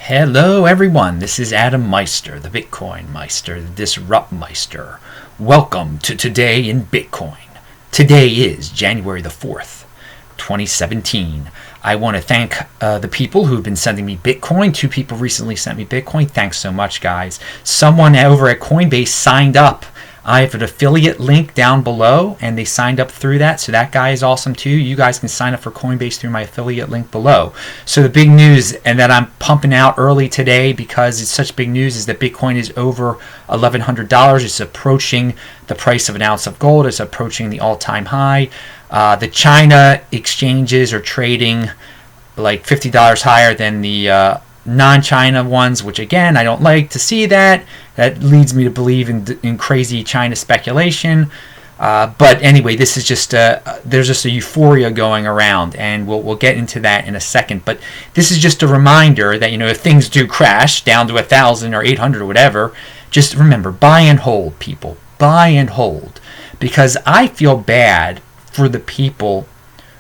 Hello everyone, this is Adam Meister, the BitcoinMeister, the DisruptMeister. Welcome to Today in Bitcoin. Today is January the 4th, 2017. I want to thank the people who've been sending me Bitcoin. 2 people recently sent me Bitcoin. Thanks so much, guys. Someone over at Coinbase signed up. I have an affiliate link down below, and they signed up through that, so that guy is awesome too. You guys can sign up for Coinbase through my affiliate link below. So the big news, and that I'm pumping out early today because it's such big news, is that Bitcoin is over $1,100. It's approaching the price of an ounce of gold. It's approaching the all-time high. The China exchanges are trading like $50 higher than the non-China ones, which again, I don't like to see that. That leads me to believe in crazy China speculation. But anyway, this is just there's just a euphoria going around, and we'll get into that in a second. But this is just a reminder that, you know, if things do crash down to 1,000 or 800 or whatever, just remember, buy and hold, people. Buy and hold, because I feel bad for the people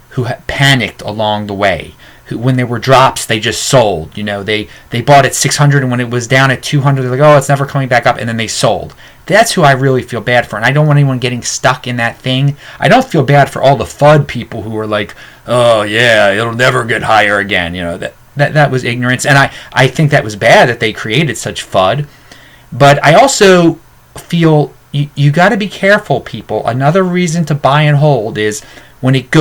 who panicked along the way. When there were drops, they just sold. You know, they bought at 600, and when it was down at 200, they're like, oh, it's never coming back up, and then they sold. That's who I really feel bad for, and I don't want anyone getting stuck in that thing. I don't feel bad for all the FUD people who are like, oh yeah, it'll never get higher again. You know, that was ignorance, and I think that was bad that they created such FUD. But I also feel you got to be careful, people. Another reason to buy and hold is when it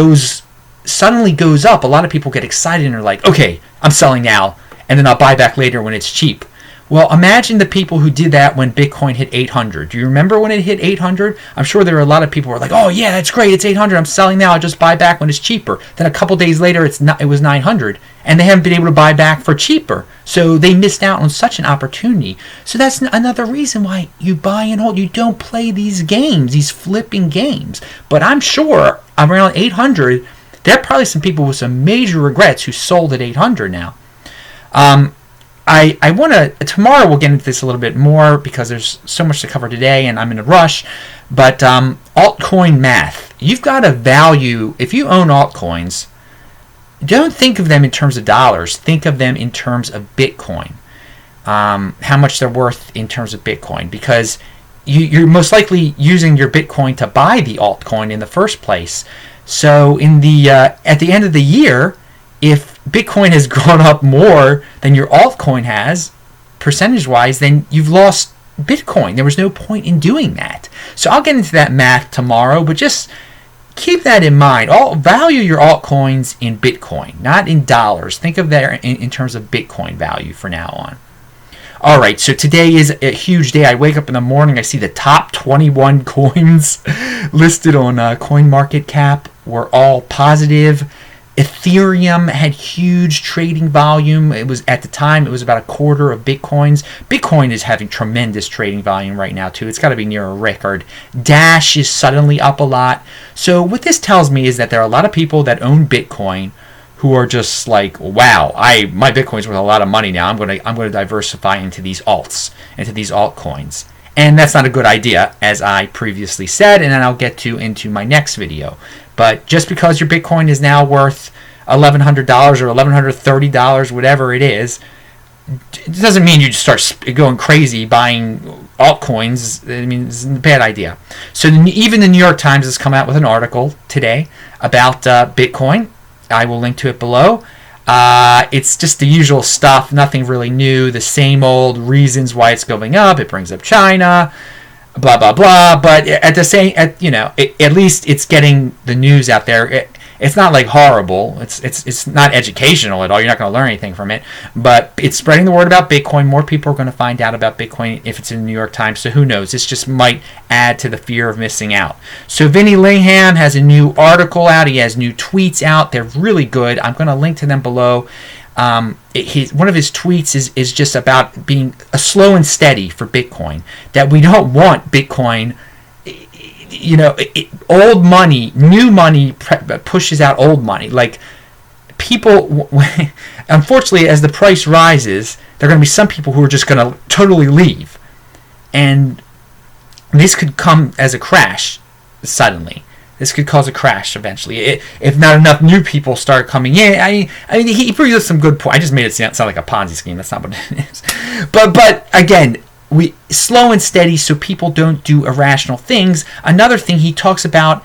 suddenly goes up, a lot of people get excited and are like, okay, I'm selling now, and then I'll buy back later when it's cheap. Well, imagine the people who did that when Bitcoin hit 800. Do you remember when it hit 800? I'm sure there are a lot of people who are like, oh yeah, that's great, it's 800, I'm selling now, I'll just buy back when it's cheaper. Then a couple days later, it was 900, and they haven't been able to buy back for cheaper. So they missed out on such an opportunity. So that's another reason why you buy and hold. You don't play these games, these flipping games. But I'm sure around 800, there are probably some people with some major regrets who sold at 800 now. I want to, tomorrow we'll get into this a little bit more because there's so much to cover today and I'm in a rush. But altcoin math. You've got to value, if you own altcoins, don't think of them in terms of dollars. Think of them in terms of Bitcoin. How much they're worth in terms of Bitcoin. Because you're most likely using your Bitcoin to buy the altcoin in the first place. So in the at the end of the year, if Bitcoin has gone up more than your altcoin has, percentage-wise, then you've lost Bitcoin. There was no point in doing that. So I'll get into that math tomorrow, but just keep that in mind. Value your altcoins in Bitcoin, not in dollars. Think of that in terms of Bitcoin value for now on. All right, so today is a huge day. I wake up in the morning, I see the top 21 coins listed on CoinMarketCap were all positive. Ethereum had huge trading volume. It was, at the time, it was about a quarter of Bitcoin's. Bitcoin is having tremendous trading volume right now too. It's got to be near a record. Dash is suddenly up a lot. So what this tells me is that there are a lot of people that own Bitcoin who are just like, wow, my Bitcoin's worth a lot of money now. I'm going to diversify into these alts, into these altcoins. And that's not a good idea, as I previously said, and then I'll get into my next video. But just because your Bitcoin is now worth $1,100 or $1,130, whatever it is, it doesn't mean you just start going crazy buying altcoins. I mean, it's a bad idea. So even the New York Times has come out with an article today about Bitcoin. I will link to it below. It's just the usual stuff, nothing really new, the same old reasons why it's going up. It brings up China, blah blah blah. But at least it's getting the news out there. It's not like horrible. It's not educational at all. You're not going to learn anything from it. But it's spreading the word about Bitcoin. More people are going to find out about Bitcoin if it's in the New York Times. So who knows? This just might add to the fear of missing out. So Vinny Lingham has a new article out. He has new tweets out. They're really good. I'm going to link to them below. One of his tweets is just about being a slow and steady for Bitcoin. That we don't want Bitcoin. You know, old money, new money pushes out old money. Like, people, unfortunately, as the price rises, there are going to be some people who are just going to totally leave. And this could come as a crash suddenly. This could cause a crash eventually if not enough new people start coming in. I mean, he brings up some good points. I just made it sound like a Ponzi scheme. That's not what it is. But again, we slow and steady so people don't do irrational things. Another thing he talks about,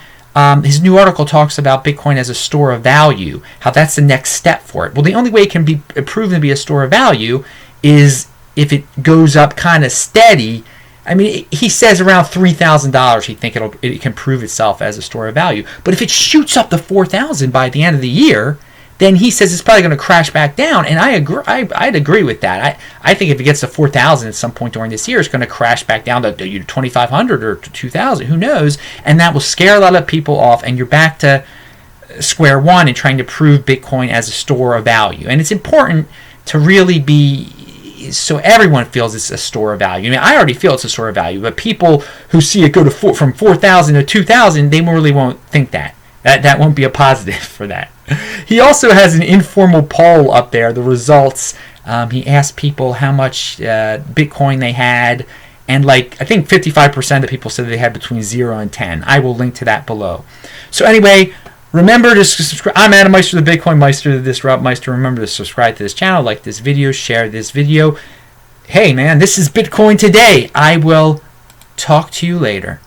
his new article talks about Bitcoin as a store of value, how that's the next step for it. Well, the only way it can be proven to be a store of value is if it goes up kind of steady. I mean, he says around $3,000 he think it can prove itself as a store of value. But if it shoots up to $4,000 by the end of the year, then he says it's probably going to crash back down. And I agree. I'd agree with that. I think if it gets to $4,000 at some point during this year, it's going to crash back down to $2,500 or to $2,000. Who knows? And that will scare a lot of people off, and you're back to square one in trying to prove Bitcoin as a store of value. And it's important to really be so everyone feels it's a store of value. I mean, I already feel it's a store of value, but people who see it go to from 4,000 to 2,000, they really won't think that. That won't be a positive for that. He also has an informal poll up there, the results. He asked people how much Bitcoin they had, and I think 55% of the people said they had between 0 and 10. I will link to that below. So anyway, remember to subscribe. I'm BitcoinMeister, the BitcoinMeister, the Disrupt Meister. Remember to subscribe to this channel, like this video, share this video. Hey man, this is Bitcoin Today. I will talk to you later.